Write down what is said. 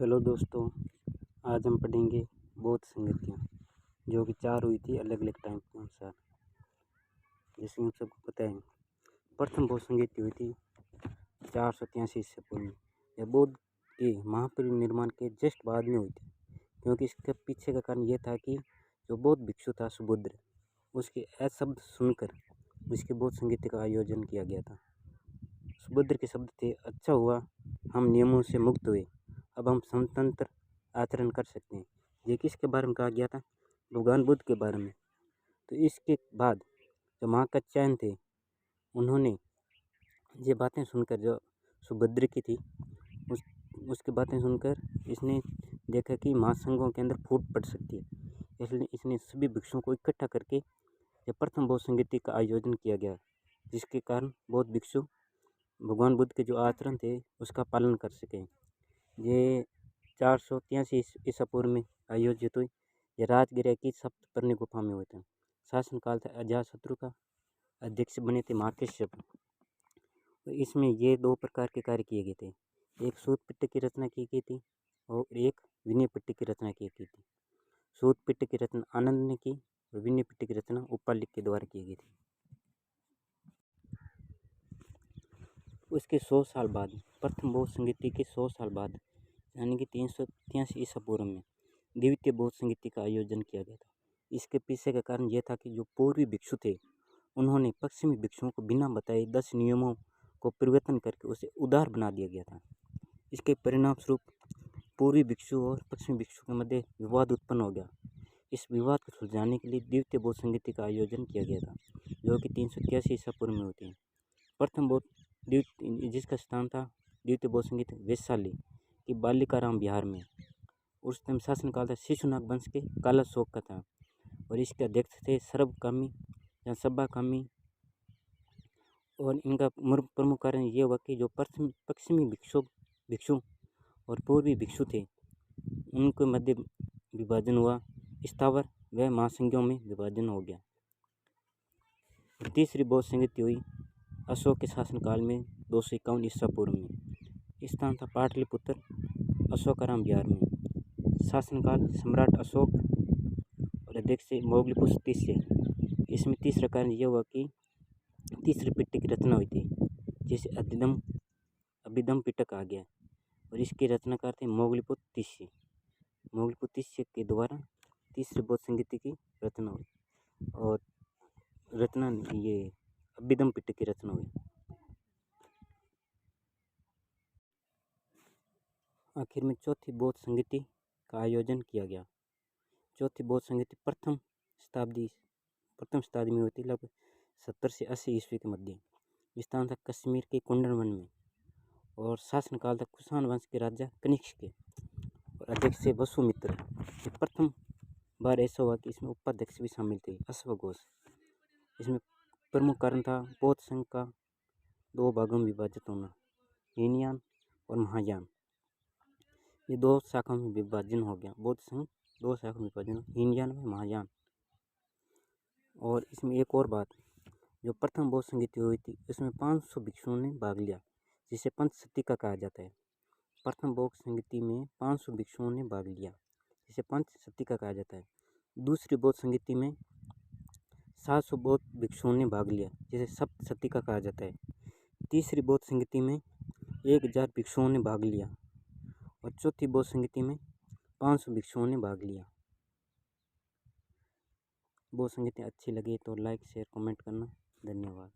Hello दोस्तों, आज हम पढ़ेंगे बौद्ध संगतियाँ जो कि 4 हुई थी अलग अलग टाइम के अनुसार। जैसे हम सबको पता है, प्रथम बौद्ध संगति हुई थी 483 ईस्वी पूर्व में। यह बौद्ध के महापरिनिर्वाण के जस्ट बाद में हुई थी, क्योंकि इसके पीछे का कारण यह था कि जो बौद्ध भिक्षु था सुबुद्र, उसके शब्द सुनकर उसकी बौद्ध संगति का आयोजन किया गया था। सुबुद्र के शब्द थे, अच्छा हुआ हम नियमों से मुक्त हुए, अब हम स्वतंत्र आचरण कर सकते हैं। ये किसके बारे में कहा गया था? भगवान बुद्ध के बारे में। तो इसके बाद जो महाकात्यायन थे, उन्होंने ये बातें सुनकर, जो सुभद्र की थी, उसकी बातें सुनकर इसने देखा कि महासंघों के अंदर फूट पड़ सकती है, इसलिए इसने सभी भिक्षुओं को इकट्ठा करके ये प्रथम बौद्ध संगति का आयोजन किया गया, जिसके कारण बौद्ध भिक्षु भगवान बुद्ध के जो आचरण थे उसका पालन कर सकें। ये 483 ईसा पूर्व में आयोजित हुई। ये राजगिरा की सप्तपर्णी गुफा में हुए थे। शासनकाल था अजातशत्रु का। अध्यक्ष बने थे मार्कश्यप। तो इसमें ये 2 प्रकार के कार्य किए गए थे। एक सूत पिटक की रचना की गई थी और एक विनय पिटक की रचना की गई थी। सूत पिटक की रचना आनंद ने की और विनय पिटक की रचना उपालिक के द्वारा की गई थी। उसके 100 साल बाद, प्रथम बौद्ध संगति के 100 साल बाद, यानी कि 383 ईसा पूर्व में द्वितीय बौद्ध संगति का आयोजन किया गया था। इसके पीछे का कारण यह था कि जो पूर्वी भिक्षु थे, उन्होंने पश्चिमी भिक्षुओं को बिना बताए 10 नियमों को परिवर्तन करके उसे उदार बना दिया गया था। इसके परिणाम स्वरूप पूर्वी भिक्षु और पश्चिमी भिक्षु के मध्य विवाद उत्पन्न हो गया। इस विवाद को सुलझाने के लिए द्वितीय बौद्ध संगति का आयोजन किया गया था, जो कि 383 ईसा पूर्व में होती है। प्रथम बौद्ध जिसका स्थान था द्वितीय बौद्ध संगति वैशाली की बालिकाराम बिहार में। उस टाइम शासनकाल था शिशुनाग वंश के कालाशोक का था और इसके अध्यक्ष थे सर्वकामी या सब्बाकामी। और इनका प्रमुख कारण ये हुआ कि जो पश्चिमी भिक्षु और पूर्वी भिक्षु थे, उनके मध्य विभाजन हुआ, स्थावर व महासंघों में विभाजन हो गया। तीसरी बौद्ध संगति हुई अशोक के शासनकाल में 251 ईसा पूर्व में। स्थान था पाटलिपुत्र, अशोकाराम बिहार में। शासनकाल सम्राट अशोक और अध्यक्ष से मोगलिपुत्र तीसरे। इसमें तीसरा कारण यह हुआ कि तीसरे पिटक की रचना हुई थी, जिसे अभिधम पिटक आ गया और इसके रचनाकार थे मोगलिपुत्र तीसरे। मोगलिपुत्र तीसरे के द्वारा तीसरी बौद्ध संगति की रचना हुई और ये अभिधम पिटक की रचना हुई। आखिर में चौथी बौद्ध संगति का आयोजन किया गया। चौथी बौद्ध संगति प्रथम शताब्दी में होती, लगभग 70 से 80 ईस्वी के मध्य। स्थान था कश्मीर के कुंडन वन में और शासनकाल था कुषाण वंश के राजा कनिष्क के और अध्यक्ष से वसुमित्र। ये प्रथम बार ऐसा हुआ कि इसमें उपाध्यक्ष भी शामिल थे, अश्वघोष। इसमें प्रमुख कारण था बौद्ध संघ का 2 भागों में विभाजित होना, हीनयान और महायान। ये 2 शाखाओं में विभाजन हो गया। बौद्ध संघ 2 शाखाओं में विभाजन, हीनयान में महायान। और इसमें एक और बात, जो प्रथम बौद्ध संगति हुई थी इसमें 500 भिक्षुओं ने भाग लिया, जिसे पंचशतीका कहा जाता है। प्रथम बौद्ध संगति में 500 भिक्षुओं ने भाग लिया, जिसे पंचशतीका कहा जाता है। दूसरी बौद्ध संगति में 700 बौद्ध भिक्षुओं ने भाग लिया, जिसे सप्तशतीका कहा जाता है। तीसरी बौद्ध संगति में 1000 भिक्षुओं ने भाग लिया और चौथी बौद्ध संगति में 500 भिक्षुओं ने भाग लिया। बौद्ध संगति अच्छी लगी तो लाइक शेयर कमेंट करना। धन्यवाद।